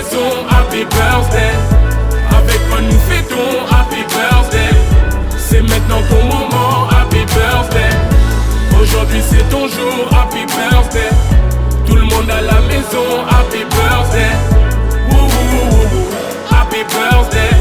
maison. Happy birthday. Avec moi nous fêtons. Happy birthday. C'est maintenant ton moment. Happy birthday. Aujourd'hui c'est ton jour. Happy birthday. Tout le monde à la maison. Happy birthday. Happy birthday.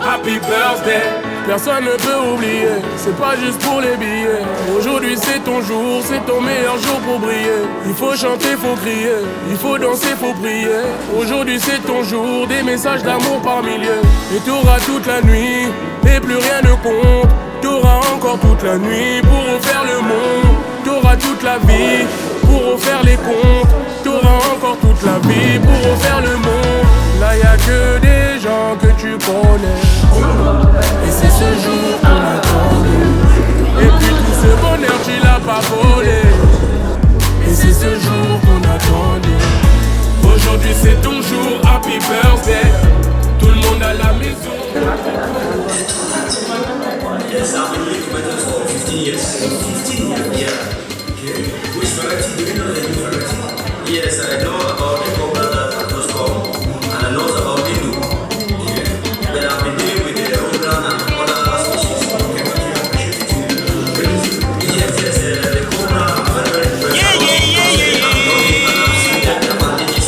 Happy birthday. Personne ne peut oublier, c'est pas juste pour les billets. Aujourd'hui c'est ton jour, c'est ton meilleur jour pour briller. Il faut chanter, faut crier, il faut danser, faut prier. Aujourd'hui c'est ton jour, des messages d'amour par milliers. Et t'auras toute la nuit, et plus rien ne compte. T'auras encore toute la nuit pour refaire le monde. T'auras toute la vie pour refaire les comptes. T'auras encore toute la vie pour refaire le monde. Là y'a que des gens que tu connais. Et c'est ce jour qu'on attendait. Et puis tout ce bonheur tu l'as pas volé. Et c'est ce jour qu'on attendait. Aujourd'hui c'est ton jour, happy birthday. Tout le monde à la maison. Yes, I've been living with us for 15 years. 15 years, yeah. Okay. Which variety do you know the new variety? Yes, I know about the cobra that was called, and I know about the new. Okay. But I've been dealing with the cobra and other species. Okay. Yes, the cobra are very interesting.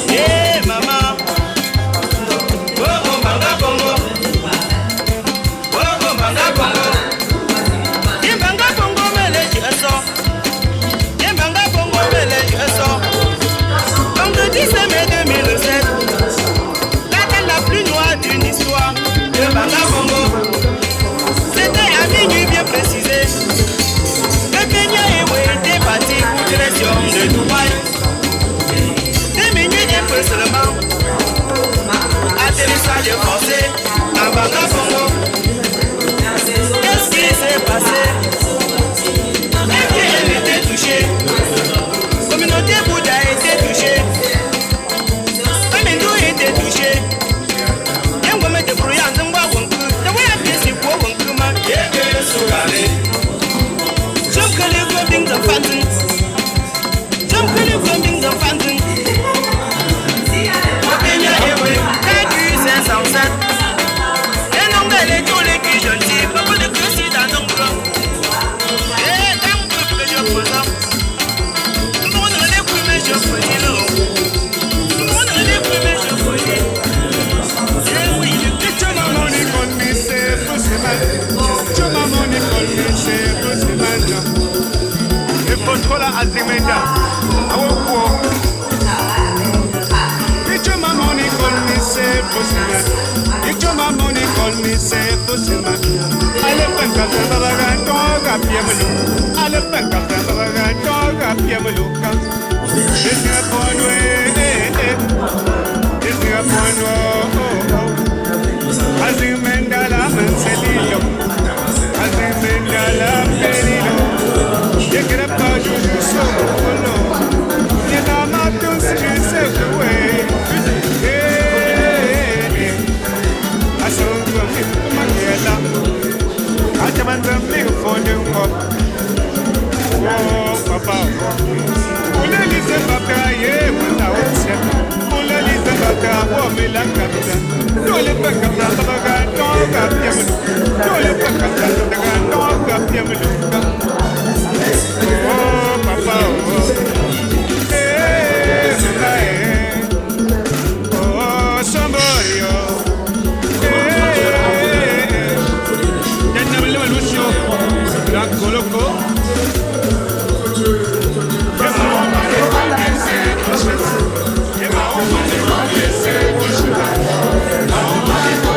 Yeah, mama. Whoa, manga bongo. Whoa, manga bongo. Yembanga bongo mele jeso. Yembanga bongo mele jeso. Vendredi c'est mai 2007. La date la plus noire d'une histoire. Yembanga bongo. C'était à minuit bien précisé. Le Kenya était parti pour direction de Dubaï. 2 minutes et peu seulement. Atterrissage forcé à Banga Bongo. Qu'est-ce qui s'est passé? Elle était touchée. Communauté Bouddha était touchée. Kamendo était touché. Yangome de Brouillant de Mwawanku. De Wayapisi pour Wankuma. Yeke Soukale. J'aime que les clothing de Fantin. J'aime que les clothing de Fantin. Kenya Ewe, Kadu 507. Et non, mais les tous les qui je dis, beaucoup de crucis dans nos bras. Et tant que je présente, on ne les plus, mais je connais l'eau. On ne les plus, mais je connais. Et oui, Get your money on me, say, pussy man. Get your money on me, say, pussy man. If I told her Azimenda, I won't walk. Get your money on me, say, pussy man. Get your money on me, say, pussy man. I live in Casablanca, dog up Yamalu. I live in Casablanca, dog up Yamalu. This is a fun way. This is a fun way. Azimenda la Mancelillo, Azimenda la Pelillo. You get up, cause you so alone. You know, my dudes yourself away. I saw you in my head. I demand a big for you. Oh, Papa. Uleli se papa, yeah, when I was set. Uleli se papa, oh, me like a Dole peka peka toga piamelu. Dole peka peka toga piamelu. Oh papa oh. Hey hey. Oh somebody oh. Hey. Yana mele malusho. La colocó. I'm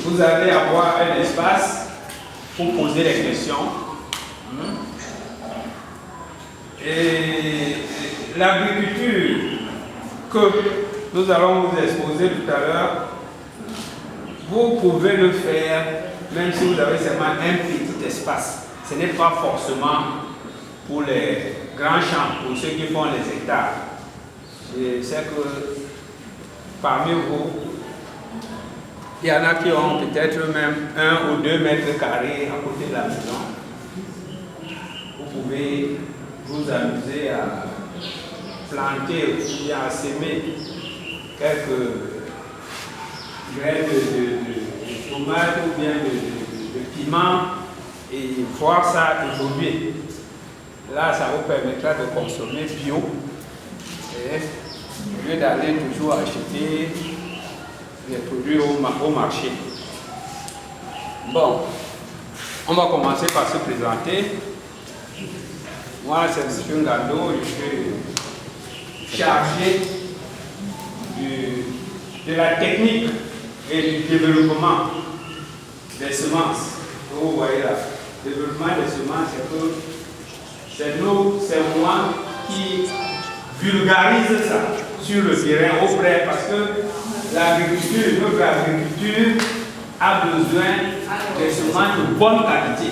Vous allez avoir un espace pour poser les questions. Et l'agriculture que nous allons vous exposer tout à l'heure, vous pouvez le faire même si vous avez seulement un petit espace. Ce n'est pas forcément pour les grands champs, pour ceux qui font les hectares. Je sais que parmi vous, il y en a qui ont peut-être même 1 ou 2 mètres carrés à côté de la maison. Vous pouvez vous amuser à planter ou à semer quelques graines de tomates ou bien de piment et voir ça évoluer. Là, ça vous permettra de consommer bio et au lieu d'aller toujours acheter les produits au marché. Bon, on va commencer par se présenter. Moi, c'est M. Ngando, je suis chargé de la technique et du développement des semences. Vous voyez là, le développement des semences, c'est moi qui vulgarise ça sur le terrain auprès, parce que notre agriculture a besoin de semences de bonne qualité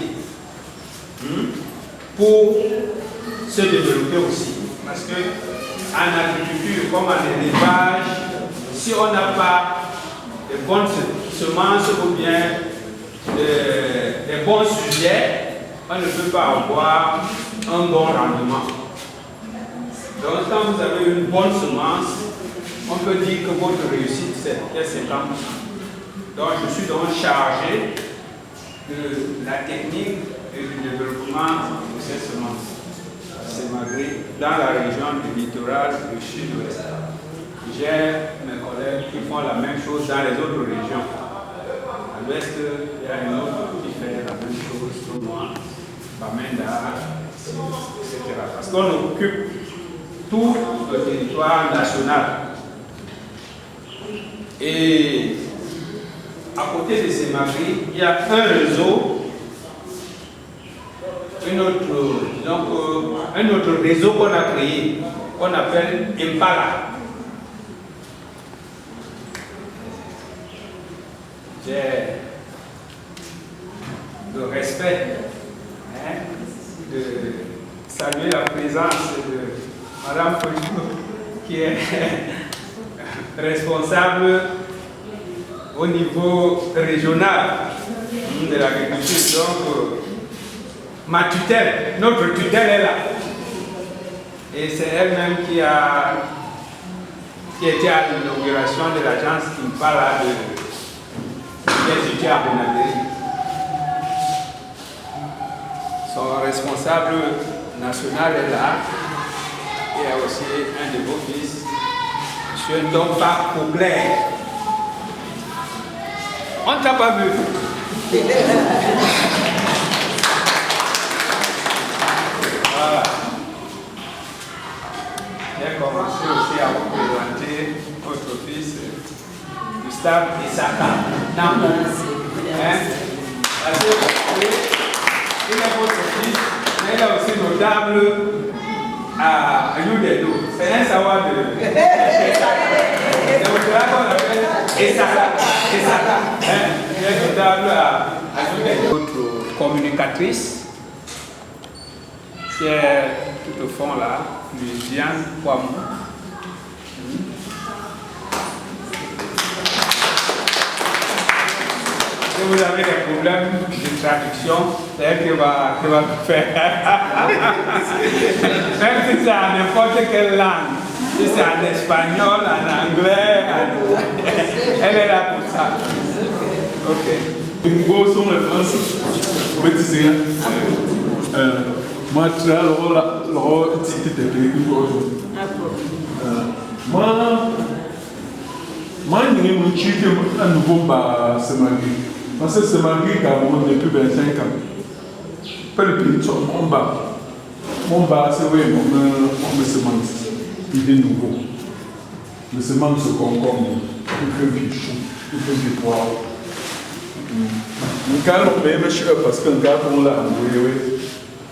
pour se développer aussi. Parce que en agriculture, comme en élevage, si on n'a pas de bonnes semences ou bien des bons sujets, on ne peut pas avoir un bon rendement. Donc quand vous avez une bonne semence, on peut dire que votre réussite c'est 50%. Donc je suis donc chargé de la technique et du développement de ces semences Semagri dans la région du littoral du sud-ouest. J'ai mes collègues qui font la même chose dans les autres régions. À l'ouest, il y a une autre qui fait la même chose, Tonois, Bamenda, etc. Parce qu'on occupe tout le territoire national. Et à côté de Semagri, il y a un réseau, un autre réseau qu'on a créé, qu'on appelle Impala. J'ai le respect de saluer la présence de Madame Polino, qui est responsable au niveau régional de l'agriculture. Donc, ma tutelle, notre tutelle est là. Et c'est elle-même qui était à l'inauguration de l'agence Impala qui est située à Bonadéry. Son responsable national est là. Il y a aussi un de vos fils, M. Ndompa Kobler. On ne t'a pas vu. Voilà. J'ai commencé aussi à vous présenter votre fils, Gustave Isaka Namon. Il est votre fils, mais il est aussi notable à Youdédo. C'est un savoir de. C'est là qu'on appelle Isaka. Il est notable à Youdédo. Notre communicatrice, qui est tout au fond là, Luciane Poimou. Si vous avez des problèmes de traduction, c'est elle qui va faire. Même si c'est en n'importe quelle langue, si c'est en espagnol, en anglais, elle est là pour ça. Ok. Une grosse sur le français. Vous pouvez moi, tu as le titre de pays. Moi, je suis un nouveau Semagri. Parce que Semagri, Cameroun, depuis 25 ans. Pas le pays, mon bar, c'est oui, mon semence. Il est nouveau. Le semence se concombre. Il fait du chou, il fait du poivre. Quand on paye, parce que on l'a envoyé.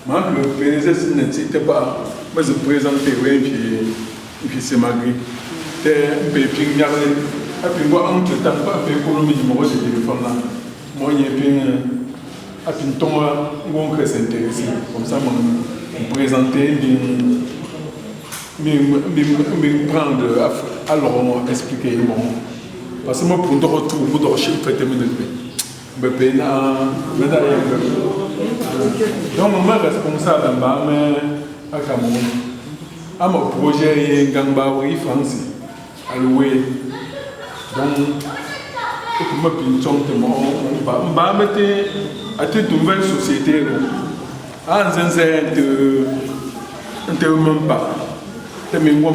Moi, le PNZ n'était pas. Moi, je présentais, oui, et puis Semagri. C'est un peu plus grave. Et puis, moi, entre temps, pas fait économie du numéro de téléphone là. Moi, il y a un ton où on peut s'intéresser. Comme ça, on présentait, me prendre, alors on expliquait. Parce que moi, pour nous retrouver, pour nous rechercher, il faut être donc, je suis responsable à Cameroun. À mon projet, il y a un Gambaoui français. Alloué. Donc, je suis à toute nouvelle société. En même pas. Mon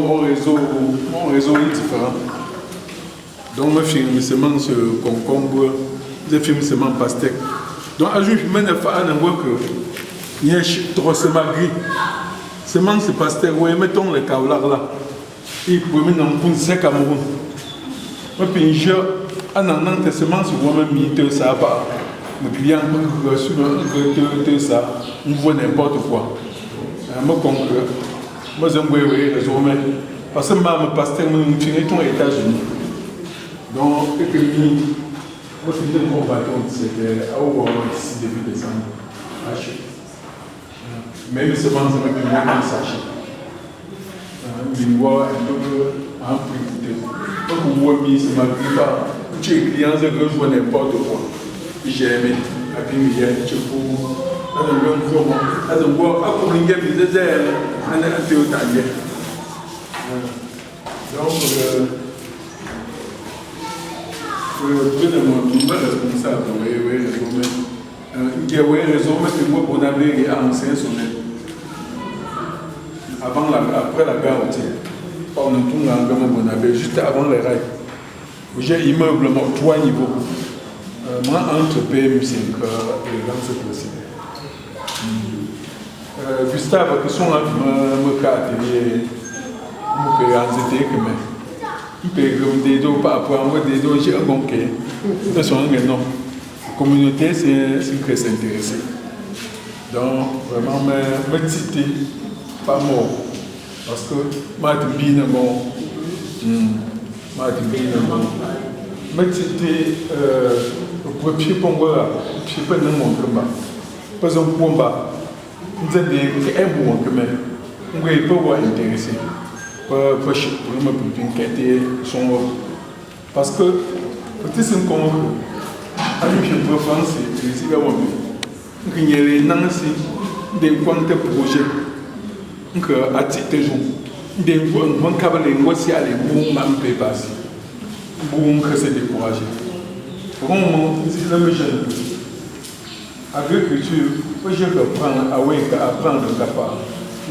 réseau est différent. Donc, je filme seulement ce concombre. Je filme seulement pastèque. Donc, à jour, je mène à voir que il y a trop Semagri. Seulement ce pastèque, oui, mettons les kaolars là. Il peut mettre dans le sec Cameroun. Et puis, je en seulement si vous même mis ça, le client sur ça, on voit n'importe quoi. Moi, j'aime les réseaux, parce que ma pastèque, je suis aux États-Unis. Donc, moi, je suis mon bâton, c'était ici début décembre. Même seulement, ça m'a fait un sachet. Je vois un peu en prix. Donc, vous voyez, c'est ma vie. Tu es client, je vois n'importe quoi. J'ai aimé. Et puis, il y a un petit peu. Donc, responsable, oui, il y a raison, mais moi, on avait ancien sonnet. Après la gare routière, on tourne en Bonabé, juste avant les rails. J'ai immeuble, 3 niveaux. Moi, entre PM5 et Gance possible. Gustave, qui sont là, me atelier, me paye en zété que même. Il paye des dos par rapport à moi, des dos, j'ai un bon quai. Ce sont un nom. La communauté, c'est très intéressé. Donc, vraiment, me citer, pas mort. Parce que, moi, je suis bien bon. Moi, je suis bien bon. Me citer, pour pied pour moi, je ne sais pas mon combat. Pas un combat. Nous avons un bon combat. Nous ne pas intéressé. Pour me pinqueter son parce que petit c'est comme avec je préfère c'est ici là où il y a les nancy des comptes projets que à titre jour des bons câbles négocier les bons même peut passer bon que c'est découragé vraiment c'est le méchant agriculture moi je peux prendre apprendre de capable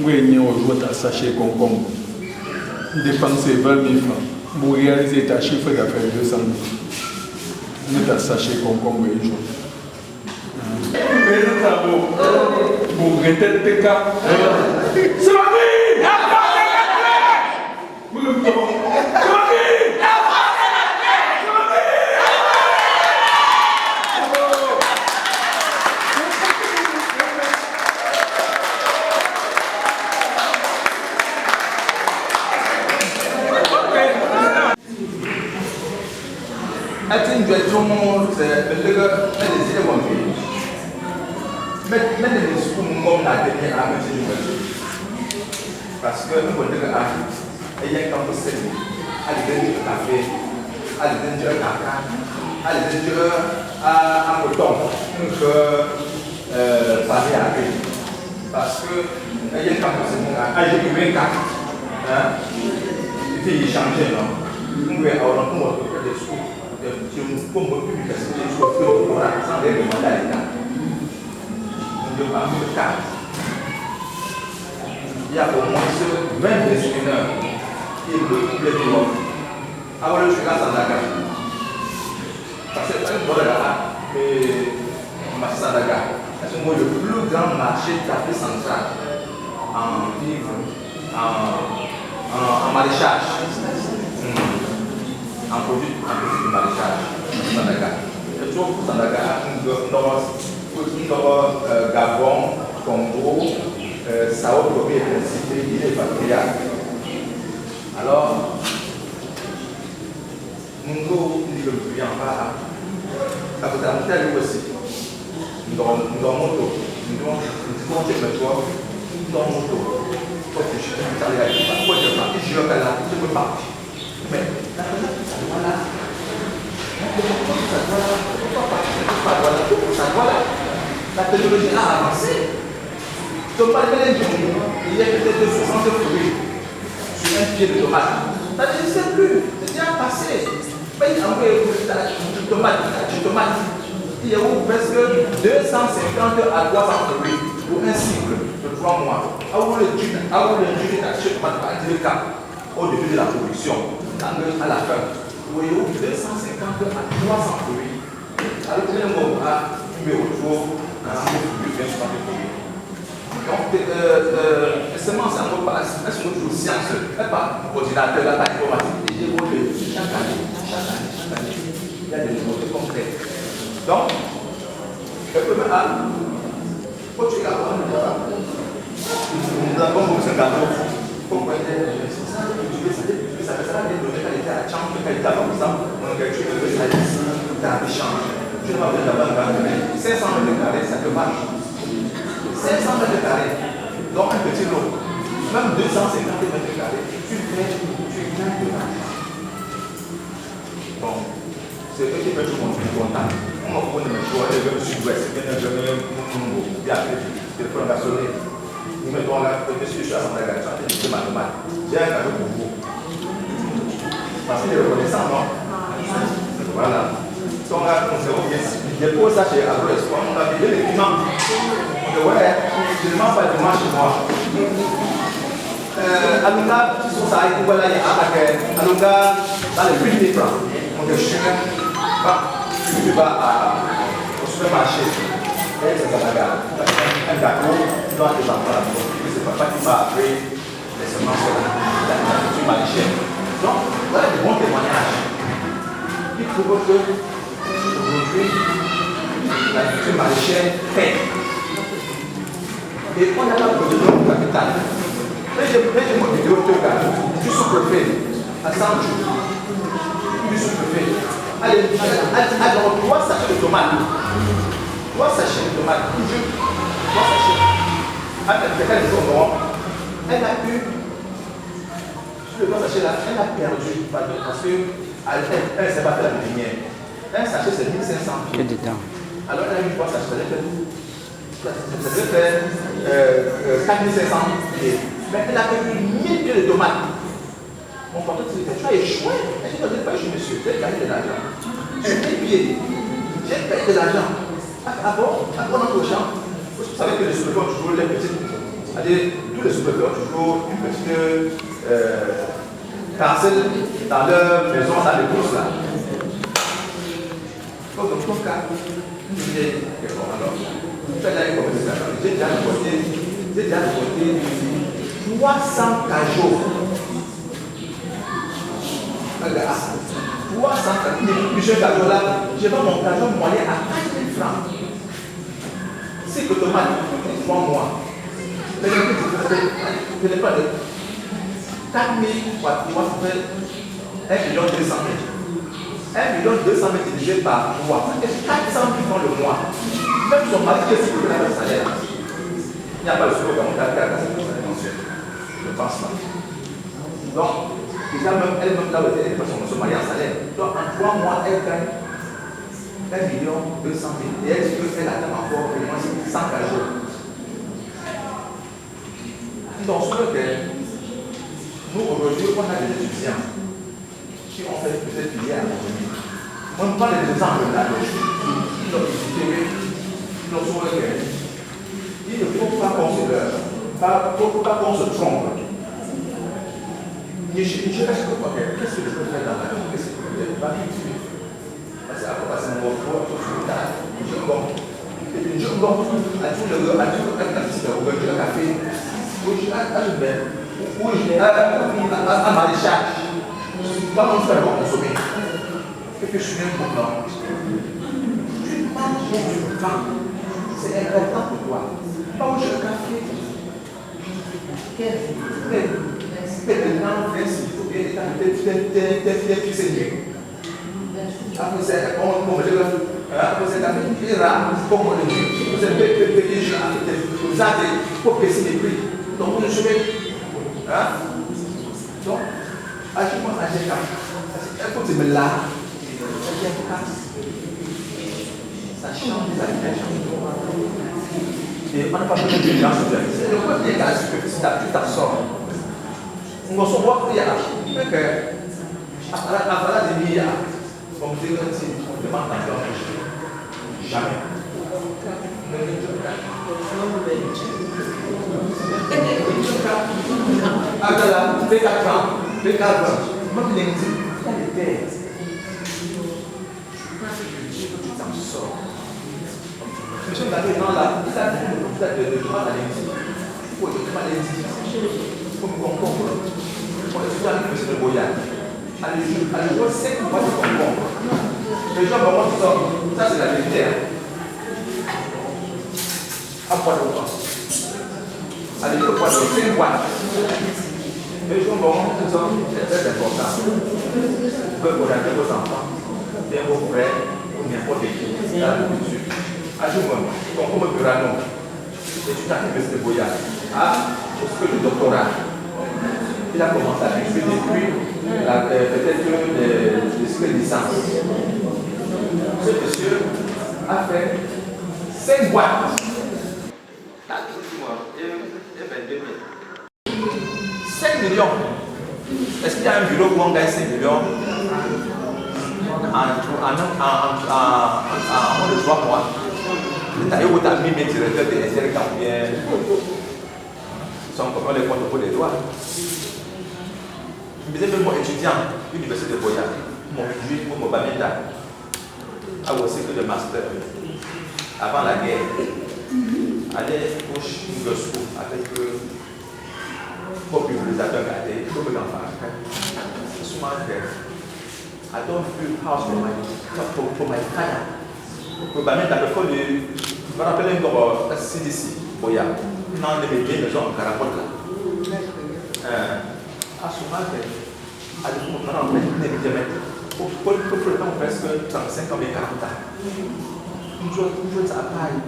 oui il y a aujourd'hui à sachet concombre dépenser 20 000 francs pour réaliser ta chiffre d'affaires 200 000. Nous avons sachet concombre et jour. Mais nous avons pour retraite de cas. C'est ma vie! Tout le monde, c'est le gars, les idées vont venir. Mais les discours, comme la dernière à M. Parce que nous avons dit qu'il y a un camp de série, à l'idée du café, à l'idée du caca, à l'idée du coton, que parler à lui. Parce que il y a un camp de série, j'ai eu un cas, il fait changer, non? Nous avons des discours. Comme public, parce que les choses sans les demander à l'État. Nous devons avoir le cadre. Il y a au moins 20 gestionnaires qui le développent. Alors, je suis là sans Dakar. Parce que c'est un bon là, mais Massandaga, c'est le plus grand marché d'Afrique centrale en vivre, en maraîchage. En produit de maraîchage, Sandaga. Et toujours pour Sandaga, nous avons Gabon, Congo, Sao Tome et Principe, il est patriarche. Alors, nous avons dit que nous ne pouvons pas. Ça peut être tel aussi. Nous avons moto. Nous avons fait le toit. Nous avons moto. Quand je suis allé à l'État, quand je suis allé à l'État, je peux partir. Mais la technologie a avancé. Donc, par exemple, il y a peut-être 60 fruits sur un pied de tomate. Ça n'existe plus. C'est déjà passé. Il y a une tomate. Il y a presque 250 à 300 fruits pour un cycle de 3 mois. Avant le jus d'acheter tomate, par exemple, au début de la production. À la fin, vous voyez 250 à 300 fruits. Alors, vous allez voir, vous retrouvez un fruit bien souvent de fruits. Donc, semences en repasse, elles sont toujours sciences, elles pas ordinateur, la taille informatique. Chaque année, il y a des nouveautés concrètes. Donc, le premier A, quand tu regardes, nous avons beaucoup de gâteaux. Pourquoi ça fait ça, des données qualité à chambre, qualité à comme ça, on a quelque chose de service, dans l'échange. Je ne vais pas faire d'abord 500 mètres carrés, ça te marche. 500 mètres carrés, donc un petit lot, même 250 mètres carrés, tu gagnes de l'argent. Bon, c'est eux qui peuvent tout le monde content. On va prendre mes choix, les jeunes sud-ouest, les jeunes Mungo, bien après, les prendre à sonner. Nous mettons là, monsieur, je suis à Sandaga, je suis à Sandaga. J'ai un cadeau pour vous. Parce qu'il est reconnaissant, non? Voilà. Donc, on dépose ça chez AgroEspoir. On a vidé les piments. On dit, ouais, je ne mange pas de piment chez moi. Alunga, ça a été voilà, il y a Alunga, dans les 8 000 francs. On dit, tu vas au supermarché. Et c'est un gâteau, tu dois te vendre la peau. C'est papa qui va après les semences de la culture maraîchère. Donc, voilà des bons témoignages qui prouvent que aujourd'hui, la culture maraîchère paie. Et on n'a pas besoin de capital. Mais j'ai mon vidéo du sous-préfet à Sanjou. Du sous-préfet. Allez, alors 3 sachets de tomates. 3 sachets de tomates. 3 sachets. Elle a eu, sur le 3 sachets là, elle a perdu. Parce qu'elle ne s'est pas fait la lumière. Un sachet c'est 1500 pieds. Alors elle a eu 3 sachets. Ça devait faire 4500 pieds. Mais elle a fait 1000 pieds de tomates. Mon porteur dit que tu as échoué. Elle dit non, je n'ai pas échoué, monsieur. J'ai gagné de l'argent. 1000 pieds. J'ai gagné de l'argent. Ah bon? On entre au champ. Vous savez que les sous-préfets ont toujours les petites. C'est-à-dire, tous les sous-préfets ont toujours une petite parcelle dans leur maison, dans les bourses là. Donc, dans ton cas, je disais, alors, tu as déjà une conversation. J'ai déjà récolté 300 cajots. Regarde, 300 cajots. Monsieur Cajot là, je vends mon cajot moyen à 4 000 francs. Si que tomate, 3 mois. Mais je n'ai pas de 4 000 fois 3, ça fait 1 200 000. 1 200 000 divisé par 3, ça fait 400 000 francs le mois. Même son mari qui est si peu de salaire. Il n'y a pas le sous-préfet qui a 4 000 mensuels. Je ne pense pas. Donc, déjà même elle-même là où elle est, son mari en salaire. Donc en 3 mois, elle gagne 1 200 000. Et elle dit qu'elle attend encore au moins 100 cajots. Donc, ce que nous aujourd'hui, on a des étudiants qui ont fait peut-être filière à l'économie. On ne parle des exemples là, ils ont visité, ils ont sauvé. Il ne faut pas qu'on se leurre, pas qu'on se trompe. Je reste comme quoi, qu'est-ce que je peux faire dans la vie? Qu'est-ce que je peux faire? Parce que c'est mon repos, je bon. Et puis je bon, à tout le café, à maraîchage. Pas mon frère va consommer. Et puis je suis bien content. Tu manges du pain. C'est important pour toi. Mange le café. Maintenant, il faut bien être cuisinier. Après, c'est comme je l'ai dit. Après, c'est la vie qui est rare. Comme on le dit. Vous avez payé, vous avez pour baisser les prix. Donc, vous ne savez. Donc, agis-moi à Jéka. Il faut que tu me là. Ça change les aliments. Et on n'a pas besoin de gens. C'est le premier gars si tu t'absorbes. On se voit qu'il y a à la demi, comme tu dis, on demande d'argent. Jamais. Là, fais 4 ans. Même les il y a des terres. Tu t'absorbes. Monsieur Mbadé, non, là, il a de droit à l'église. Il faut pas l'église. Il faut me comprendre. Pour les gens qui sont de Boya, allez voir 5 mois de concombre. Les gens vont voir ça, c'est la vérité. À quoi de quoi? Allez, le poids de 5 mois. Les gens vont voir ça, c'est très important. Vous pouvez orienter vos enfants, bien vos frères, ou n'importe qui. C'est la culture. Ajoute-moi, concombre Burano. Et tu t'as fait de Boya. Parce que le doctorat. Il a commencé à expliquer depuis peut-être l'esprit de licence. Ce monsieur a fait 5 boîtes. 5 millions. Est-ce qu'il y a un bureau où on gagne 5 millions? moins de 3 mois, d'ailleurs, vous avez mis mes directeurs de l'Institut Gambien, ils sont comme les comptes pour les doigts. Je me disais, même moi, étudiant, l'université de Boya, mon juif, mon Bamenda, a aussi que le master, avant la guerre, allait au Sugar School avec le popularisateur gardé, le plus grand frère. Souvent, I don't build house for my father. Pour Bamenda, le code de. Je me rappelle encore CDC, Boya, dans les maisons en Caracol là. Souvent, à l'époque, on a pour le temps presque 35 ans et 40 ans. Une chose à paille.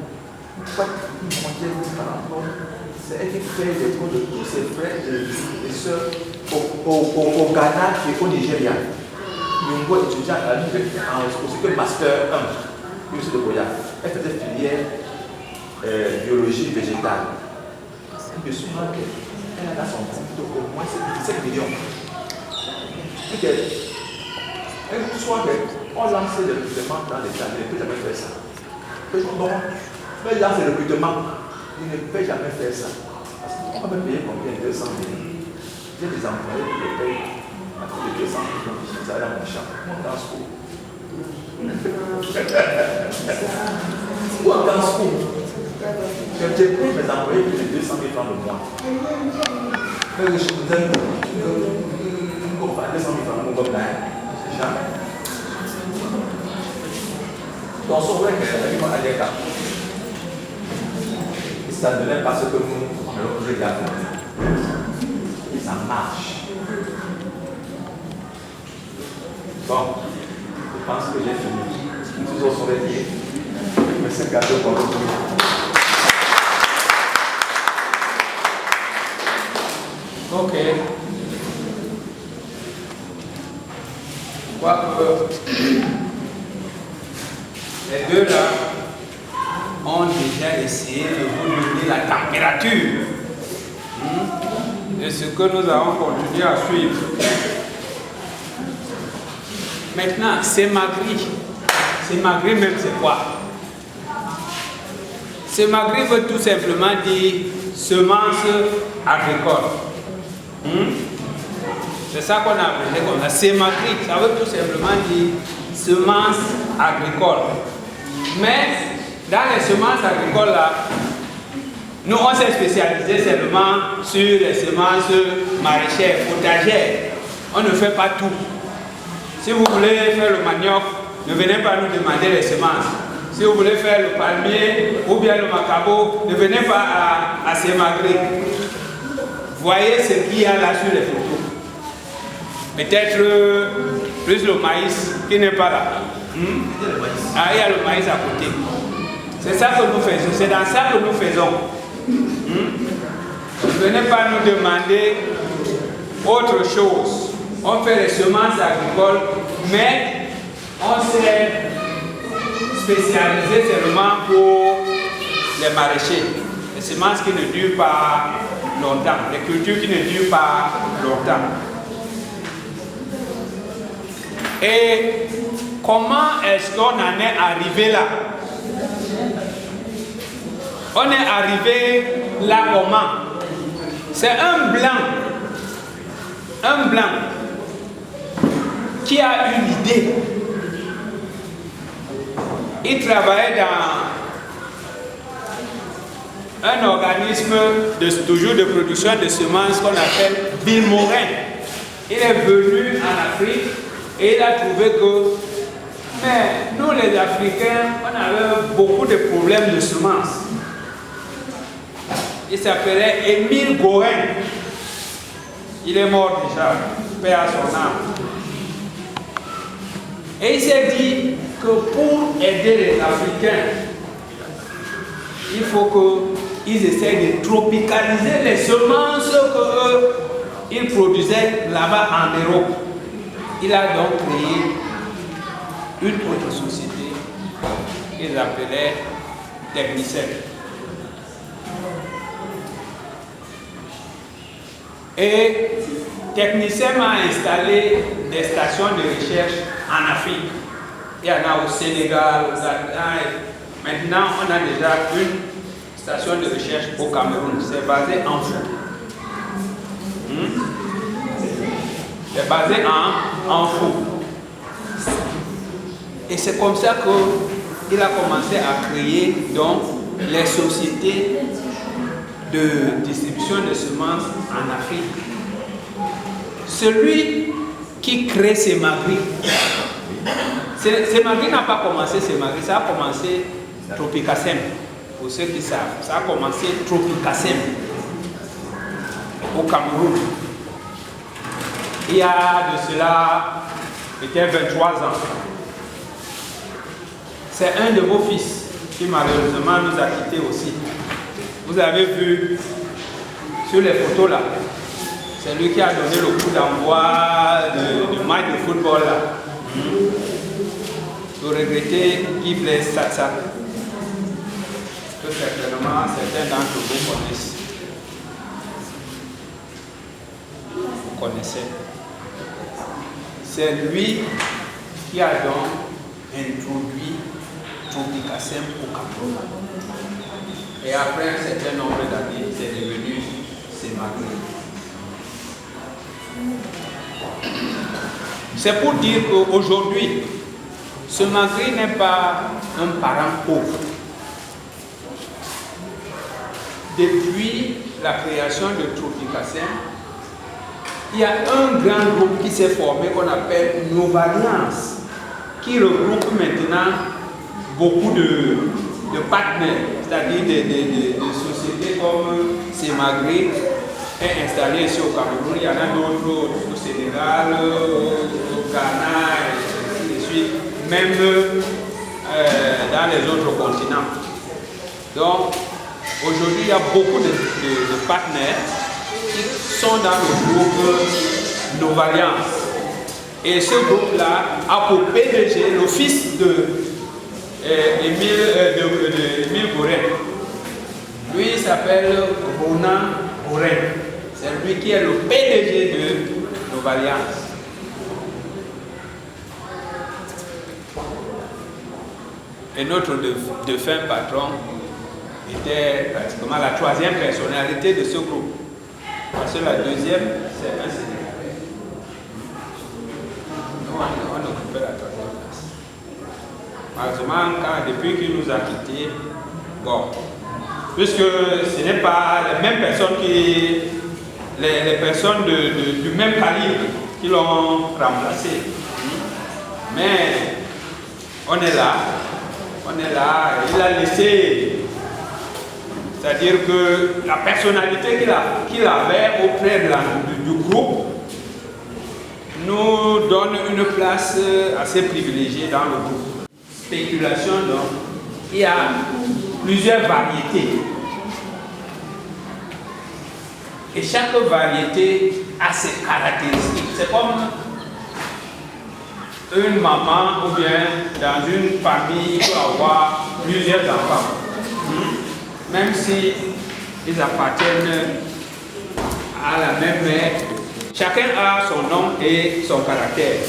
C'est elle qui fait les cours de tous ses frères et sœurs au Ghana et au Nigeria. Une bonne étudiante à l'université en master 1, l'université de Boya. Elle faisait filière biologie végétale. Je me souviens qu'elle a dans son compte au moins 17 millions. Et soit on lance le recrutement dans les années, il ne peut jamais faire ça. Non, mais lance le recrutement, il ne peut jamais faire ça. Parce qu'on peut payer combien? 200 000. J'ai des employés qui le payent à plus de 200 000, ça va dans mon champ. Moi, dans ce cours. Ou dans ce cours. Je paye mes employés plus de 200 000 francs le mois. Mais je vous donne 200 000 francs le mois. Jamais. Dans son vrai que ça ne donnait pas ce que nous regardons. Ça marche. Bon, je pense que j'ai fini. Nous autres sont réveillés. Mais c'est un cadeau pour nous. Ok. Les deux là ont déjà essayé de vous donner la température de ce que nous allons continuer à suivre. Maintenant, c'est Magri. C'est Magri même, c'est quoi? C'est Magri veut tout simplement dire semence agricole. C'est ça qu'on a appelé comme ça. Sémagri, ça veut tout simplement dire semence agricole. Mais dans les semences agricoles là, nous on s'est spécialisé seulement sur les semences maraîchères, potagères. On ne fait pas tout. Si vous voulez faire le manioc, ne venez pas nous demander les semences. Si vous voulez faire le palmier ou bien le macabo, ne venez pas à Sémagri. Voyez ce qu'il y a là sur les photos. Peut-être plus le maïs qui n'est pas là. Ah, il y a le maïs à côté. C'est ça que nous faisons. C'est dans ça que nous faisons. Ne venez pas nous demander autre chose. On fait les semences agricoles, mais on s'est spécialisé seulement pour les maraîchers. Les semences qui ne durent pas longtemps, les cultures qui ne durent pas longtemps. Et comment est-ce qu'on en est arrivé là? On est arrivé là comment? C'est un blanc qui a une idée. Il travaillait dans un organisme toujours de production de semences qu'on appelle Vilmorin. Il est venu en Afrique et il a trouvé que mais nous les Africains, on avait beaucoup de problèmes de semences. Il s'appelait Émile Gorin. Il est mort déjà, paix à son âme. Et il s'est dit que pour aider les Africains, il faut qu'ils essayent de tropicaliser les semences qu'ils produisaient là-bas en Europe. Il a donc créé une autre société qu'ils appelaient Technicel. Et Technicien a installé des stations de recherche en Afrique. Il y en a au Sénégal, au Ghana. Maintenant, on a déjà une station de recherche au Cameroun. C'est basé en Fou. C'est basé en Fou. Et c'est comme ça qu'il a commencé à créer donc, les sociétés de distribution de semences en Afrique. Celui qui crée Semagri, Semagri n'a pas commencé Semagri, ça a commencé Tropicasem. Pour ceux qui savent, ça a commencé Tropicasem au Cameroun. Il y a de cela peut-être 23 ans. C'est un de vos fils qui malheureusement nous a quittés aussi. Vous avez vu sur les photos là, c'est lui qui a donné le coup d'envoi du match de football là. Vous regrettez Guy Blaise Satsak, que certainement certains d'entre vous connaissent. Vous connaissez. C'est lui qui a donc introduit Tropicasem au Cameroun. Et après un certain nombre d'années, c'est devenu Semagri. C'est pour dire qu'aujourd'hui, Semagri n'est pas un parent pauvre. Depuis la création de Tropicasem, il y a un grand groupe qui s'est formé qu'on appelle Novalliance, qui regroupe maintenant beaucoup de partenaires, c'est-à-dire des sociétés comme Semagri est installée ici au Cameroun. Il y en a d'autres au Sénégal, au Ghana, et ainsi de suite, même dans les autres continents. Donc, aujourd'hui, il y a beaucoup de partenaires qui sont dans le groupe Novalliance. Et ce groupe-là a pour PDG le fils Émile Goren. Lui, il s'appelle Ronan Goren. C'est lui qui est le PDG de Novalliance. Et notre défunt patron était pratiquement la troisième personnalité de ce groupe. Parce que la deuxième, c'est un Sénégalais. Nous, on occupait la troisième place. Malheureusement, depuis qu'il nous a quittés, bon, puisque ce n'est pas les mêmes personnes les personnes du même calibre qui l'ont remplacé. Mais on est là, il a laissé, c'est-à-dire que la personnalité qu'il avait auprès du groupe nous donne une place assez privilégiée dans le groupe. Spéculation, donc, il y a plusieurs variétés. Et chaque variété a ses caractéristiques. C'est comme une maman ou bien dans une famille, il peut avoir plusieurs enfants. Même si ils appartiennent à la même mère, chacun a son nom et son caractère.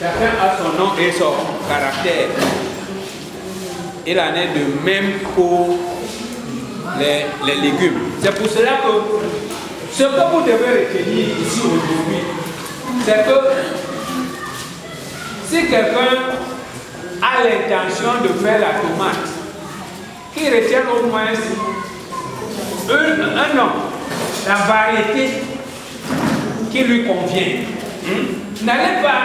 Chacun a son nom et son caractère. Il en est de même pour les légumes. C'est pour cela que ce que vous devez retenir ici aujourd'hui, c'est que si quelqu'un a l'intention de faire la tomate, qu'il retienne au moins un nom, la variété qui lui convient. N'allez pas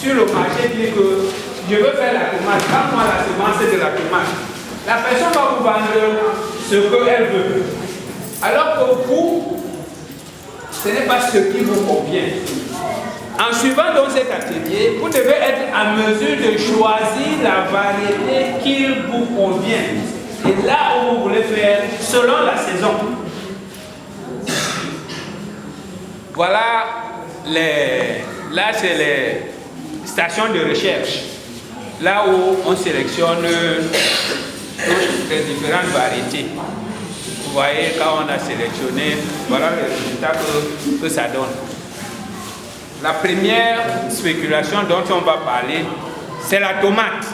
sur le marché dire que je veux faire la tomate, pas moi la semence de la tomate. La personne va vous vendre ce qu'elle veut. Alors que vous, ce n'est pas ce qui vous convient. En suivant donc cet atelier, vous devez être en mesure de choisir la variété qui vous convient. Et là où vous voulez faire, selon la saison. Voilà, là c'est les stations de recherche. Là où on sélectionne les différentes variétés. voyez, quand on a sélectionné, voilà le résultat que ça donne. La première spéculation dont on va parler, c'est la tomate.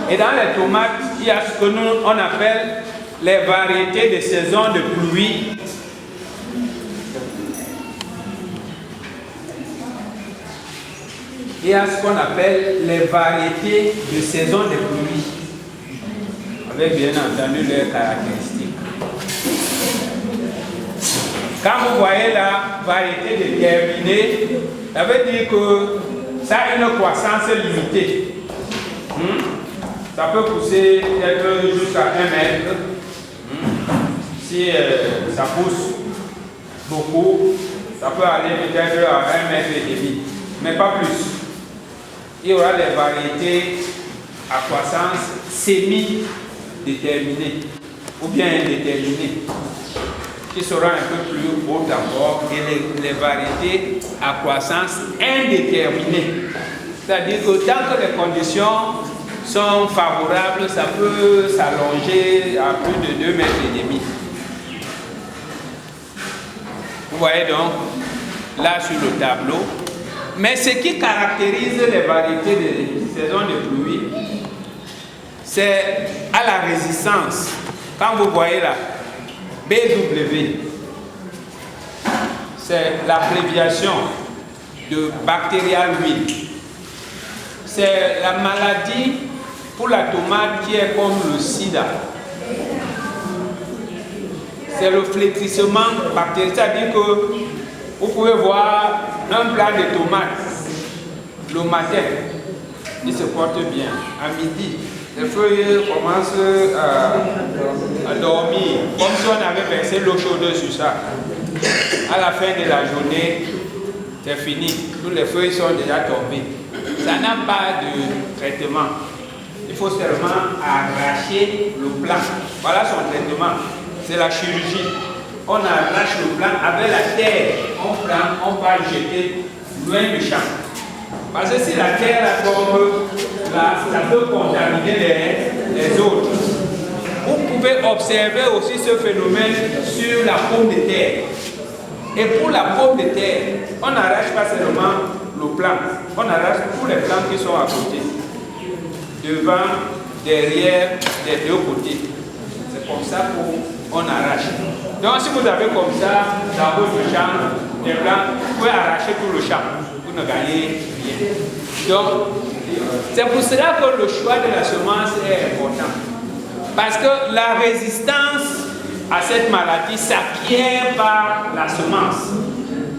Et dans les tomates, il y a ce que nous on appelle les variétés de saison de pluie. Il y a ce qu'on appelle les variétés de saison de pluie, avec bien entendu leurs caractéristiques. Quand vous voyez la variété déterminée, ça veut dire que ça a une croissance limitée. Ça peut pousser peut-être jusqu'à 1 mètre. Si ça pousse beaucoup, ça peut aller peut-être à 1,5 mètre, mais pas plus. Il y aura des variétés à croissance semi-déterminée ou bien indéterminée, qui sera un peu plus haute encore, et les variétés à croissance indéterminée. C'est-à-dire que tant que les conditions sont favorables, ça peut s'allonger à plus de 2,5 mètres. Vous voyez donc, là sur le tableau. Mais ce qui caractérise les variétés de saison de pluie, c'est à la résistance. Quand vous voyez là, BW, c'est l'abréviation de bactérial huile. C'est la maladie pour la tomate qui est comme le sida. C'est le flétrissement bactériel, c'est-à-dire que vous pouvez voir un plat de tomates le matin, il se porte bien. À midi, les feuilles commencent à dormir, comme si on avait versé l'eau chaude sur ça. À la fin de la journée, c'est fini. Toutes les feuilles sont déjà tombées. Ça n'a pas de traitement. Il faut seulement arracher le plant. Voilà son traitement. C'est la chirurgie. On arrache le plant avec la terre. On prend, on va jeter loin du champ. Parce que si la terre tombe là, ça peut contaminer les autres. Vous pouvez observer aussi ce phénomène sur la pomme de terre. Et pour la pomme de terre, on n'arrache pas seulement le plant, on arrache tous les plants qui sont à côté. Devant, derrière, des deux côtés. C'est comme ça qu'on arrache. Donc si vous avez comme ça dans votre champ des plants, vous pouvez arracher tout le champ. Vous ne gagnez rien. Donc, c'est pour cela que le choix de la semence est important. Parce que la résistance à cette maladie s'acquiert par la semence.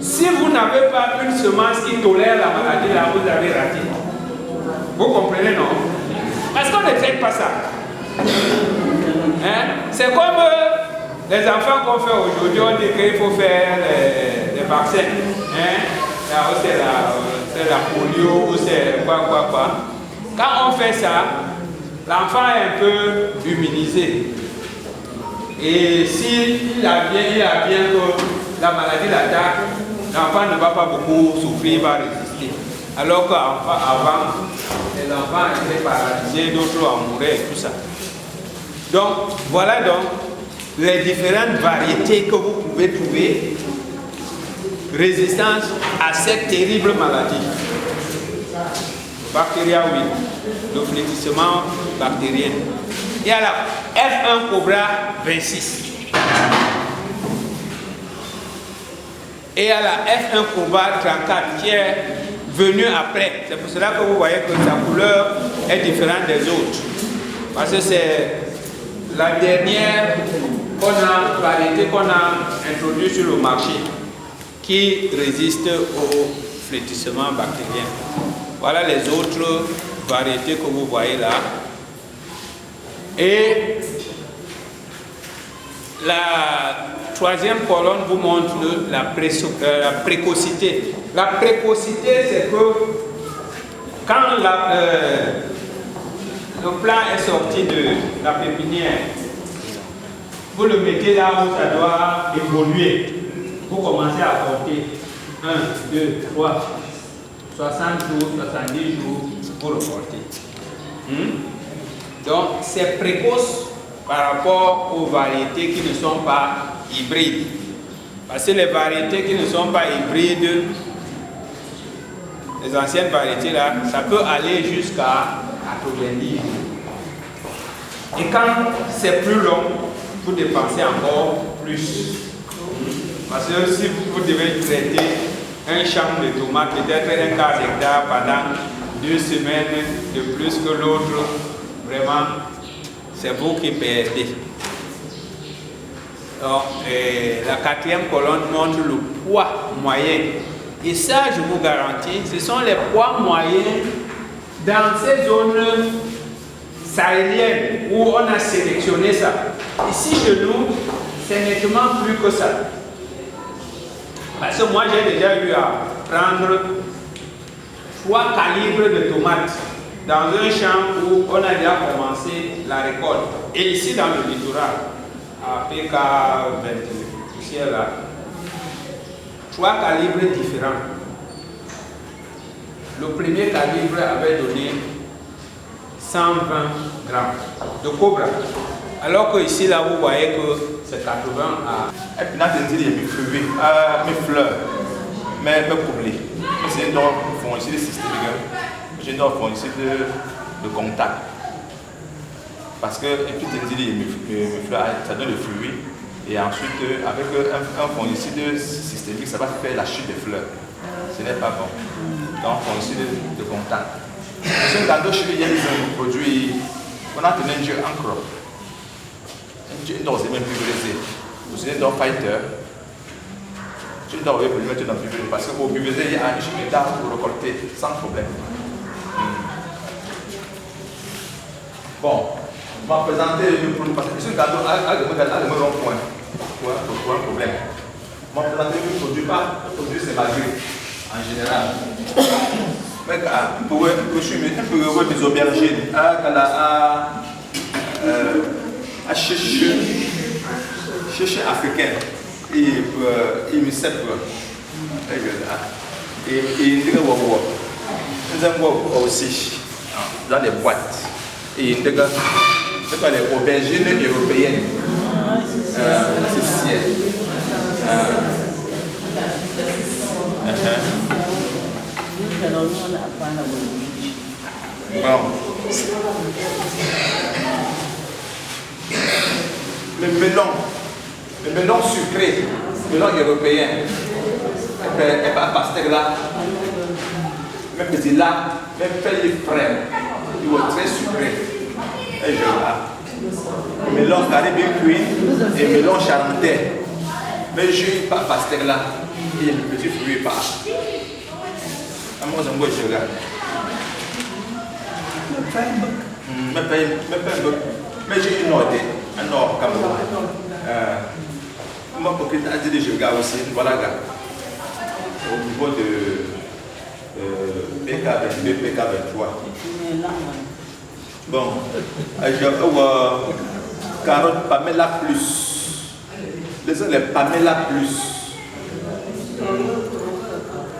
Si vous n'avez pas une semence qui tolère la maladie, là, vous avez raté. Vous comprenez, non? Parce qu'on ne traite pas ça. Hein? C'est comme les enfants qu'on fait aujourd'hui, on dit qu'il faut faire les vaccins. Hein? Là, c'est la polio ou c'est quoi. Quand on fait ça, l'enfant est un peu immunisé. Et s'il a bien que la maladie l'attaque, l'enfant ne va pas beaucoup souffrir, il va résister. Alors qu'avant, les enfants étaient paralysés, d'autres en mouraient et tout ça. Donc, voilà donc les différentes variétés que vous pouvez trouver résistance à cette terrible maladie. Bactéria, oui, le flétrissement bactérien. Il y a la F1 Cobra 26. Et il y a la F1 Cobra 34 qui est venue après. C'est pour cela que vous voyez que sa couleur est différente des autres. Parce que c'est la dernière variété qu'on a introduite sur le marché qui résiste au flétrissement bactérien. Voilà les autres variétés que vous voyez là. Et la troisième colonne vous montre la précocité. La précocité, c'est que quand le plant est sorti de la pépinière, vous le mettez là où ça doit évoluer. Vous commencez à compter 1, 2, 3, 60 jours, 70 jours pour le porter. Donc c'est précoce par rapport aux variétés qui ne sont pas hybrides. Parce que les variétés qui ne sont pas hybrides, les anciennes variétés là, ça peut aller jusqu'à 90 jours. Et quand c'est plus long, vous dépensez encore plus. Parce que si vous devez traiter un champ de tomates, peut-être un quart d'hectare pendant 2 semaines de plus que l'autre, vraiment, c'est vous qui perdez. Donc, la 4e colonne montre le poids moyen. Et ça, je vous garantis, ce sont les poids moyens dans ces zones sahéliennes où on a sélectionné ça. Ici, chez nous, c'est nettement plus que ça. Parce que moi, j'ai déjà eu à prendre 3 calibres de tomates dans un champ où on a déjà commencé la récolte. Et ici, dans le littoral, à PK28, là, 3 calibres différents. Le premier calibre avait donné 120 grammes de cobra. Alors que ici, là, vous voyez que c'est 80 à... Et puis, mes fleurs, mes couplets. C'est un fongicide systémique. J'ai un fongicide de contact. Parce que, et puis, mes fleurs, ça donne le fruit. Et ensuite, avec un fongicide systémique, ça va faire la chute des fleurs. Ce n'est pas bon. Donc, fongicide de contact. Parce que dans d'autres il y a des produits, on a tenu un jeu encore. Non, c'est même pulvérisé. Vous êtes dans Fighter. Tu dois le mettre dans le pulvérisé parce qu'au pulvérisé, il y a un chemin d'art pour récolter sans problème. Bon, on va présenter le produit parce que ce cadeau a le bon point pour un problème. On va présenter le produit, pas le produit, c'est malgré en général. Mais pour voir des aubergines, à chercher africain et me sert et il aussi dans les boîtes et il les aubergines européennes c'est ciel. Bon. Le melon sucré, le melon européen, et pas pastèque là, même petit là, même feuilles frais, il est très sucré. Et je là. Melon caribé cuit et melon charentais. Mais je pas pastèque là, et le petit fruit pas. Moi, j'aime bien je regarde. Mais j'ai une idée, un or Cameroun. Moi, pour que tu aies dit, je regarde aussi, voilà, au niveau de PK22, PK23. Bon, carotte Pamela plus. Les Pamela plus.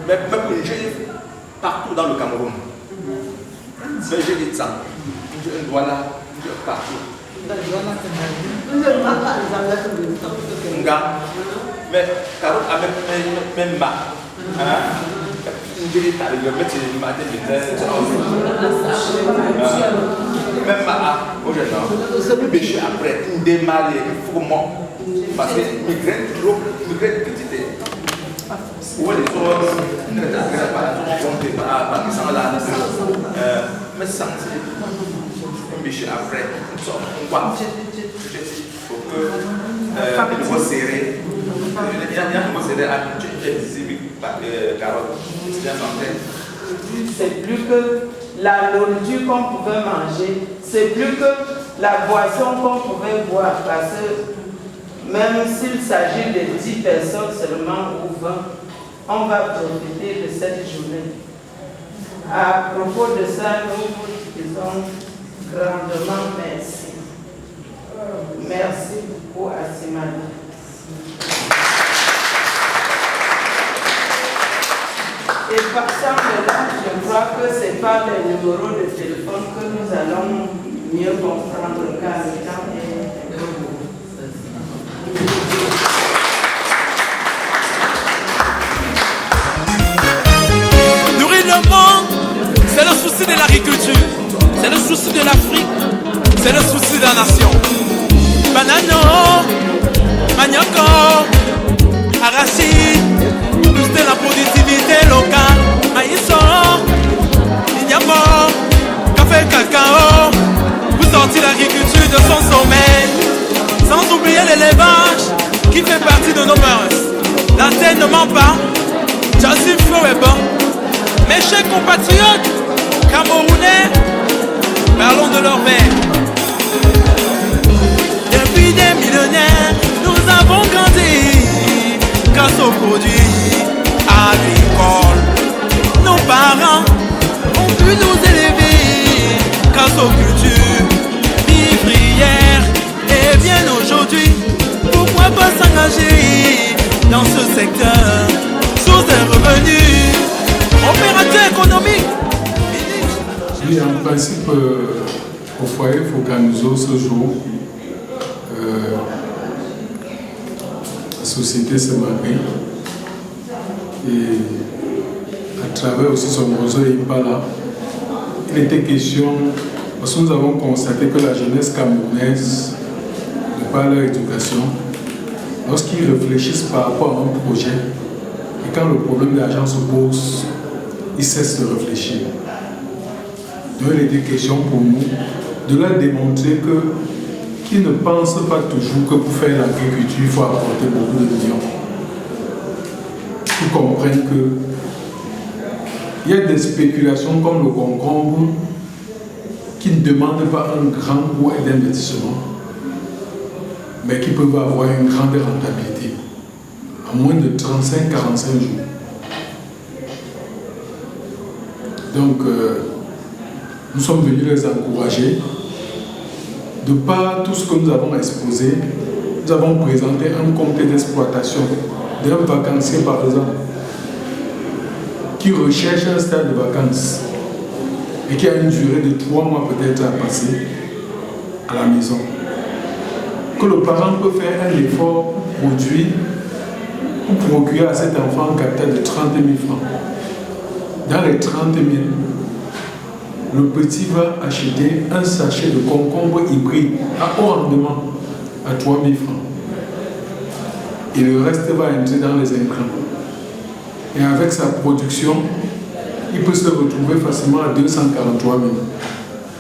Mais j'ai partout dans le Cameroun. Mais j'ai dit ça. Voilà, partout. Mais carotte a même bas. Même pas aujourd'hui. Pêcher après, démarrer, il faut moi. Parce que migraine trop, migraine petite. Où les autres ne t'agréent pas, pas qui sont là. Mais sans pêcher après, on voit. Il faut que il faut serrer. Il y a un mot serré à carotte. C'est plus que la nourriture qu'on pouvait manger, c'est plus que la boisson qu'on pouvait boire, parce que même s'il s'agit de 10 personnes seulement ou 20, on va profiter de cette journée. À propos de ça, nous vous disons grandement merci. Merci beaucoup à Simana. Et partant de là, je crois que ce n'est pas les numéros de téléphone que nous allons mieux comprendre car le temps est Nourrir le monde, c'est le souci de l'agriculture, c'est le souci de l'Afrique, c'est le souci de la nation. Banano, manioco, arachide, booster la productivité locale. Maïso, ignamo, café, cacao, pour sortir l'agriculture de son sommeil. Sans oublier l'élevage qui fait partie de nos mœurs. La terre ne ment pas, Joseph Flo est bon. Mes chers compatriotes camerounais, parlons de leur mère. Depuis des millénaires, nous avons grandi grâce aux produits agricoles. Nos parents ont pu nous élever grâce aux cultures vivrières. Et bien aujourd'hui, pourquoi pas s'engager dans ce secteur sous un revenu opérateur économique? Oui, en principe, au foyer, il faut organiser ce jour. La société se marie et à travers aussi son réseau Impala, il était question, parce que nous avons constaté que la jeunesse camerounaise, de par leur éducation, lorsqu'ils réfléchissent par rapport à un projet, et quand le problème de l'argent se pose, ils cessent de réfléchir. Donc il était question pour nous de leur démontrer qu'ils ne pensent pas toujours que pour faire l'agriculture, il faut apporter beaucoup de millions. Ils comprennent qu'il y a des spéculations comme le concombre qui ne demandent pas un grand coût d'investissement, mais qui peuvent avoir une grande rentabilité en moins de 35-45 jours. Donc, nous sommes venus les encourager. De par tout ce que nous avons exposé, nous avons présenté un comité d'exploitation d'un vacancier, par exemple, qui recherche un stade de vacances et qui a une durée de 3 mois peut-être à passer à la maison. Que le parent peut faire un effort pour produire, pour procurer à cet enfant un capital de 30 000 francs. Dans les 30 000, le petit va acheter un sachet de concombre hybride à haut rendement à 3 000 francs. Et le reste va entrer dans les intrants. Et avec sa production, il peut se retrouver facilement à 243 000.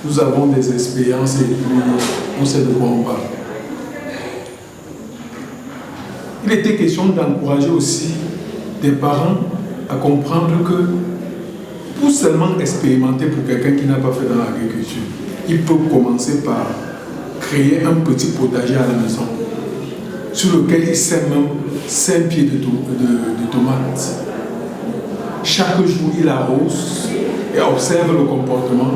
Nous avons des expériences et on sait de quoi on parle. Il était question d'encourager aussi des parents à comprendre que pour seulement expérimenter pour quelqu'un qui n'a pas fait dans l'agriculture, il peut commencer par créer un petit potager à la maison sur lequel il sème même 5 pieds de tomates. Chaque jour, il arrose et observe le comportement.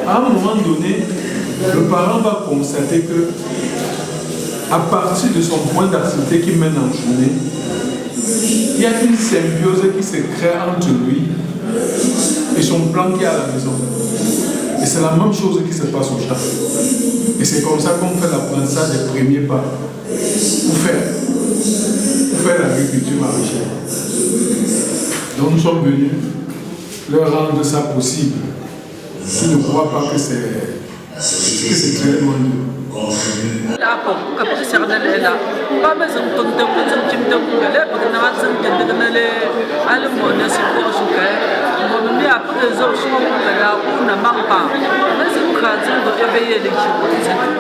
À un moment donné, le parent va constater que à partir de son point d'activité qu'il mène en journée, il y a une symbiose qui se crée entre lui et son plan qui est à la maison. Et c'est la même chose qui se passe au champ. Et c'est comme ça qu'on fait l'apprentissage des premiers pas pour faire l'agriculture maraîchère. Donc nous sommes venus leur rendre ça possible. Je ne crois pas que c'est très loin d'eux. La pompe, comme c'est là, pas besoin de ton temps, de ton parce que nous avons le monde, c'est pour ce que nous après les autres là où on ne manque pas. Mais c'est une occasion de réveiller les gens.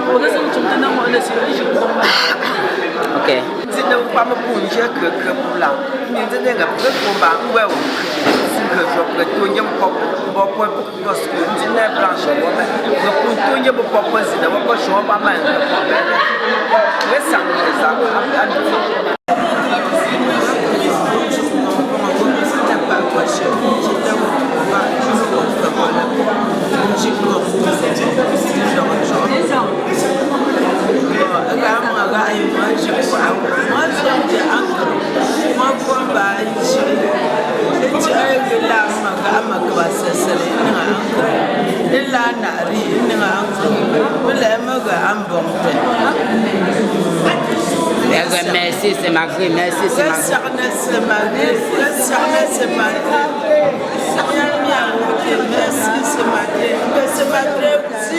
Pour que nous sommes dans le ciel. Ok. C'est ne pas me bouger que pour là. Mais c'est n'est pas pour pas ouais que je peux tout y pour parce que tu n'es blanche pour tout y pour proposer de pas choix pas mal mais ça Merci, c'est Maghré, merci, c'est Maghré. c'est Maghré. C'est Maghré. Merci, c'est Maghré. C'est Maghré, si,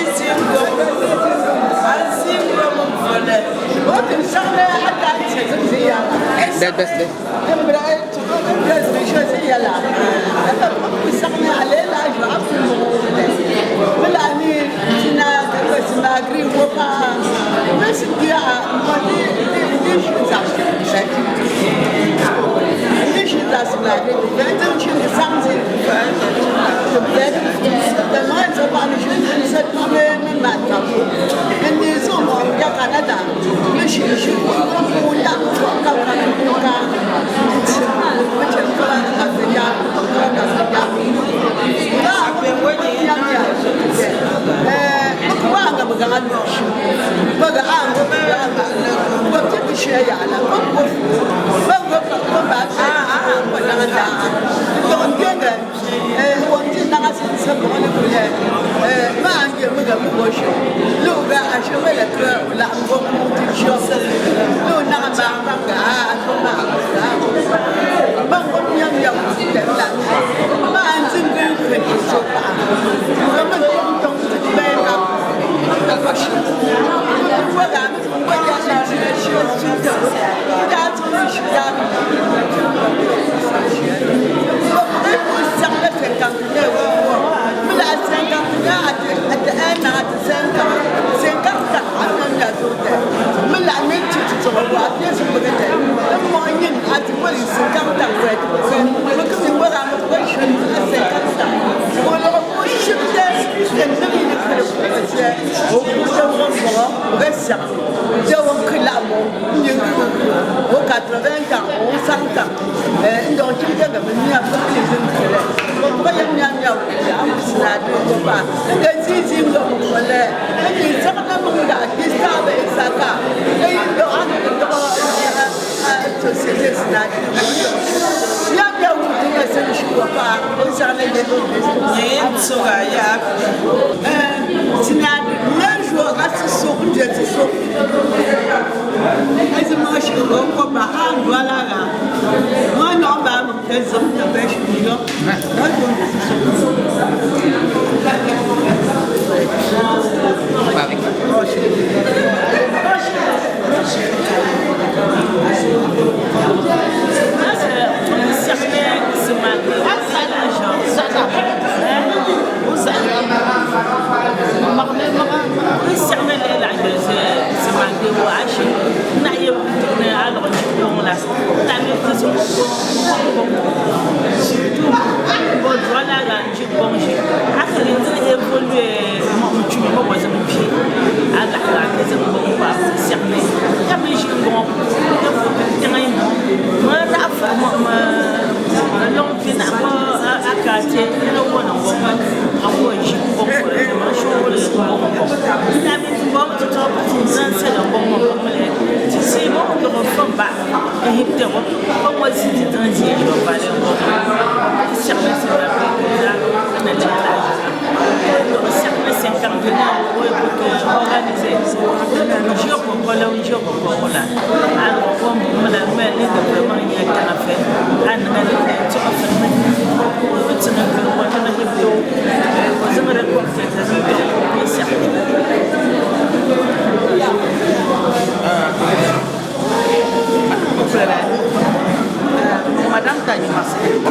Madame Tani Marseille,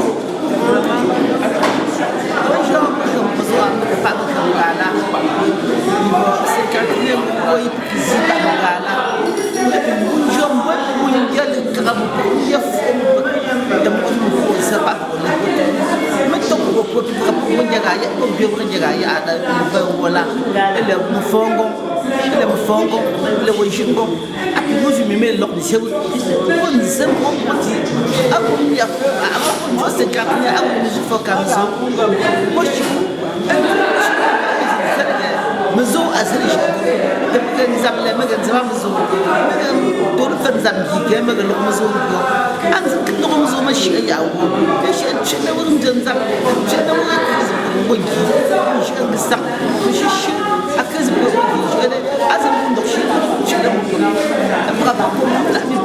Mazo asali da kan zamle magan zama mazo dole fan zamki ke magan mazo ko an zakin da mazo mashi ya go ke shi cin da wurin jan zam cin da wurin gonki shi an gisa shi akaz ko gonki shi da azam mun da shi da mun da ba ko da mi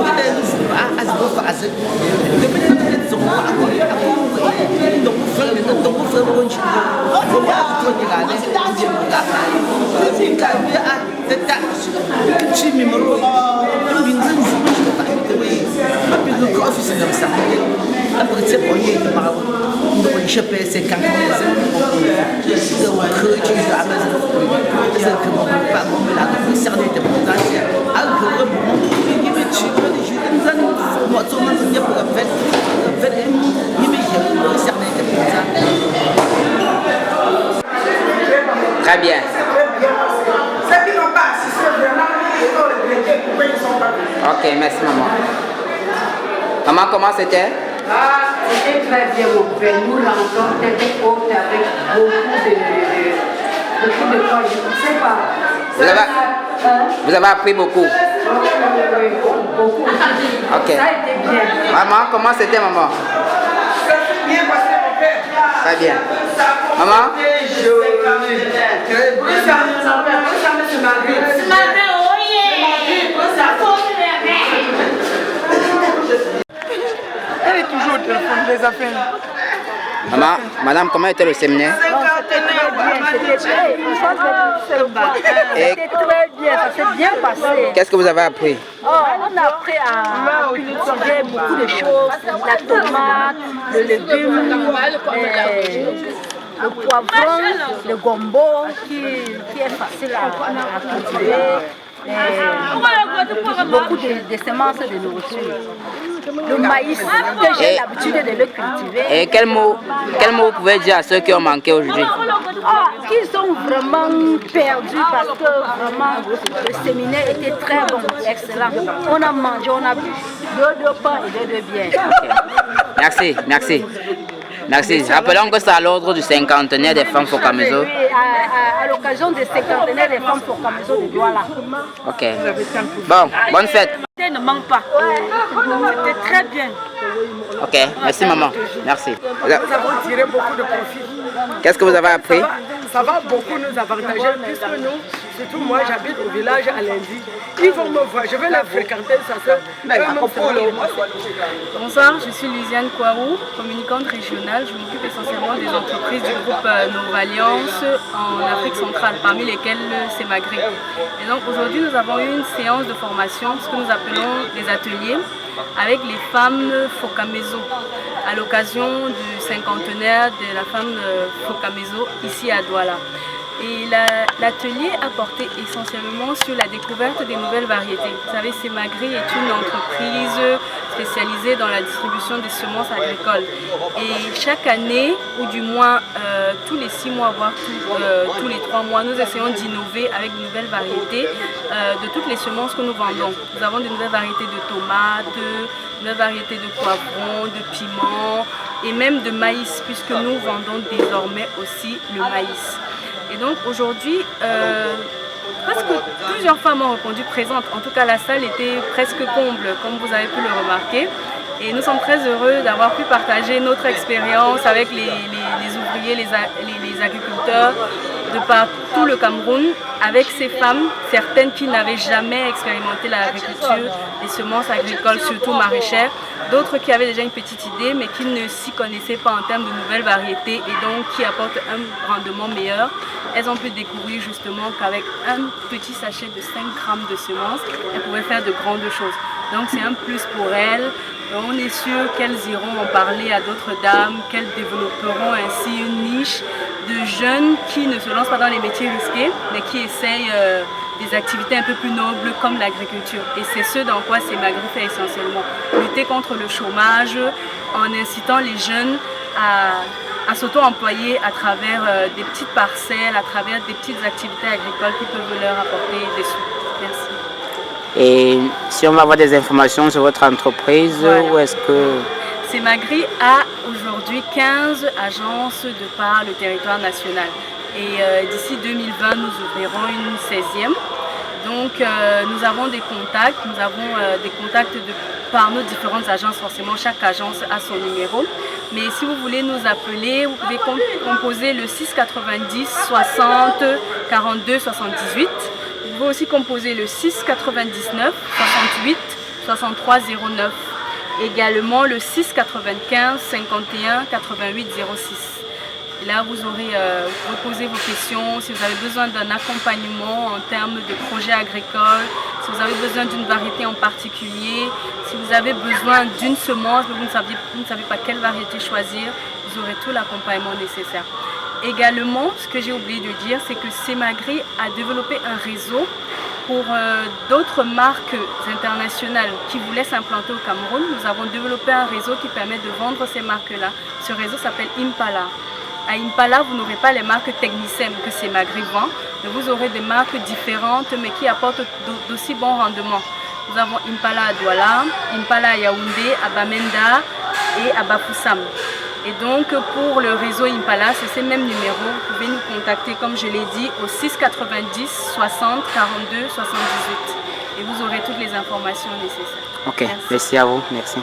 Très bien. Ceux qui n'ont pas assisté vraiment, ils ont regretté pourquoi ils ne sont pas venus. Ok, merci maman. Maman, comment c'était? Ah, c'était très bien mon père. Nous l'entendons était haute avec beaucoup de points. Je ne sais pas. Vous avez appris beaucoup? Oui, beaucoup. Ok. Ça a été bien. Maman, comment c'était maman? Ça s'est bien passé mon père. Très bien. Maman? Elle est toujours au téléphone des affaires. Maman, madame, comment était le séminaire? C'était très bien, ça s'est bien passé. Qu'est-ce que vous avez appris? On a appris à cultiver beaucoup de choses, la tomate, le légume, le poivron, le gombo qui est facile à cultiver. Beaucoup de semences de nourriture. Le maïs, que j'ai l'habitude de le cultiver. Et quel mot vous pouvez dire à ceux qui ont manqué aujourd'hui? Qu'ils sont vraiment perdus parce que vraiment le séminaire était très bon, excellent. On a mangé, on a bu 2 pains et 2 bières. Okay. Merci. Rappelons que c'est à l'ordre du cinquantenaire des femmes Fokamezo. Oui, à l'occasion du cinquantenaire des femmes Fokamezo de Douala. Ok. Bon, bonne fête. Ne manque pas. C'était très bien. Ok, merci maman. Merci. Nous avons tiré beaucoup de profit. Qu'est-ce que vous avez appris? Ça va beaucoup nous avantager puisque nous, surtout moi j'habite au village à Lundi. Ils vont me voir, je vais les fréquenter, ça se... Bonsoir, je suis Lusiane Kouarou, communicante régionale. Je m'occupe essentiellement des entreprises du groupe Nova Alliance en Afrique centrale, parmi lesquelles c'est Maghreb. Et donc aujourd'hui nous avons eu une séance de formation, ce que nous appelons des ateliers, avec les femmes Fokamezo, à l'occasion du cinquantenaire de la femme Fokamezo ici à Douala. Et l'atelier a porté essentiellement sur la découverte des nouvelles variétés. Vous savez, Semagri est une entreprise spécialisée dans la distribution des semences agricoles. Et chaque année, ou du moins tous les 6 mois, voire tous les 3 mois, nous essayons d'innover avec de nouvelles variétés de toutes les semences que nous vendons. Nous avons de nouvelles variétés de tomates, de nouvelles variétés de poivrons, de piments et même de maïs, puisque nous vendons désormais aussi le maïs. Et donc aujourd'hui, presque plusieurs femmes ont répondu présentes. En tout cas, la salle était presque comble, comme vous avez pu le remarquer. Et nous sommes très heureux d'avoir pu partager notre expérience avec les ouvriers, les agriculteurs de par tout le Cameroun, avec ces femmes, certaines qui n'avaient jamais expérimenté l'agriculture, les semences agricoles, surtout maraîchères, d'autres qui avaient déjà une petite idée mais qui ne s'y connaissaient pas en termes de nouvelles variétés et donc qui apportent un rendement meilleur. Elles ont pu découvrir justement qu'avec un petit sachet de 5 grammes de semences, elles pouvaient faire de grandes choses. Donc c'est un plus pour elles. On est sûr qu'elles iront en parler à d'autres dames, qu'elles développeront ainsi une niche de jeunes qui ne se lancent pas dans les métiers risqués, mais qui essayent des activités un peu plus nobles comme l'agriculture. Et c'est ce dans quoi Semagri fait essentiellement. Lutter contre le chômage en incitant les jeunes à s'auto-employer à travers des petites parcelles, à travers des petites activités agricoles qui peuvent leur apporter des sous. Merci. Et si on va avoir des informations sur votre entreprise, voilà. Où est-ce que... Semagri a aujourd'hui 15 agences de par le territoire national. Et d'ici 2020, nous ouvrirons une 16e. Donc nous avons des contacts, par nos différentes agences. Forcément, chaque agence a son numéro. Mais si vous voulez nous appeler, vous pouvez composer le 690 60 42 78. Vous pouvez aussi composer le 699 68 63 09. Également le 695 51 88 06. Et là, vous aurez reposé vos questions, si vous avez besoin d'un accompagnement en termes de projets agricoles, si vous avez besoin d'une variété en particulier, si vous avez besoin d'une semence, mais vous ne savez pas quelle variété choisir, vous aurez tout l'accompagnement nécessaire. Également, ce que j'ai oublié de dire, c'est que Semagri a développé un réseau pour d'autres marques internationales qui voulaient s'implanter au Cameroun. Nous avons développé un réseau qui permet de vendre ces marques-là. Ce réseau s'appelle Impala. À Impala, vous n'aurez pas les marques Technicem que Semagri vend, mais vous aurez des marques différentes mais qui apportent d'aussi bons rendements. Nous avons Impala à Douala, Impala à Yaoundé, à Bamenda et à Bafoussam. Et donc pour le réseau Impala, c'est ces mêmes numéros. Vous pouvez nous contacter, comme je l'ai dit, au 690 60 42 78. Et vous aurez toutes les informations nécessaires. Ok, merci à vous. Merci.